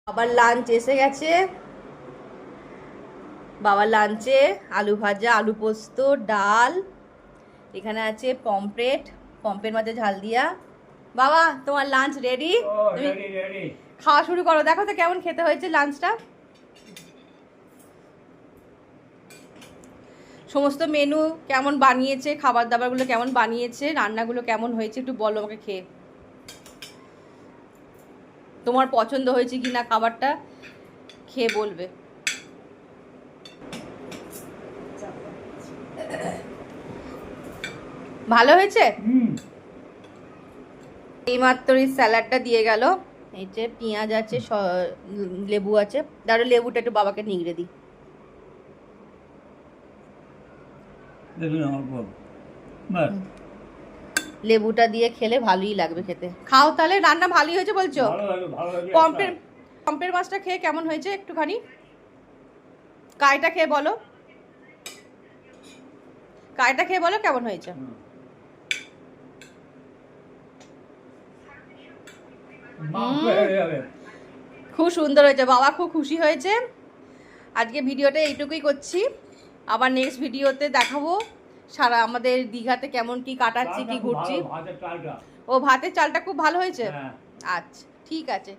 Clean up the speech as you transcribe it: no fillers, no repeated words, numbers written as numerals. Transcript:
বাবার লাঞ্চ এসে গেছে। বাবার লাঞ্চে আলু ভাজা, আলু পোস্ত, ডাল, এখানে আছে পমফ্রেট, পম্পের মাঝে ঝাল দিয়া। বাবা তোমার লাঞ্চ রেডি, তুমি খাওয়া শুরু করো। দেখো তো কেমন খেতে হয়েছে লাঞ্চটা। সমস্ত মেনু কেমন বানিয়েছে, খাবার দাবারগুলো কেমন বানিয়েছে, রান্নাগুলো কেমন হয়েছে একটু বলো আমাকে। খেয়ে তোমার পছন্দ হয়েছে কি না খাবারটা খেয়ে বলবে। ভালো হয়েছে। এইমাত্র এই স্যালাডটা দিয়ে গেল। এই যে পেঁয়াজ আছে, লেবু আছে। দাঁড়ো লেবুটা একটু বাবাকে নিগড়ে দিই। লেবুটা দিয়ে খেলে ভালোই লাগবে খেতে। খাও তাহলে। রান্না ভালোই হয়েছে বলছো। পম্পের পম্পের মাছটা খেয়ে কেমন হয়েছে একটুখানি কাইটা খেয়ে বলো। কাইটা খেয়ে বলো কেমন হয়েছে। খুব সুন্দর হয়েছে, বাবা খুব খুশি হয়েছে। আজকে ভিডিওটা এইটুকুই করছি। আবার নেক্সট ভিডিওতে দেখাবো সারা আমাদের দীঘাতে কেমন কি কাটাচ্ছি, কি ঘুরছি। ও ভাতের চালটা খুব ভালো হয়েছে। আচ্ছা ঠিক আছে।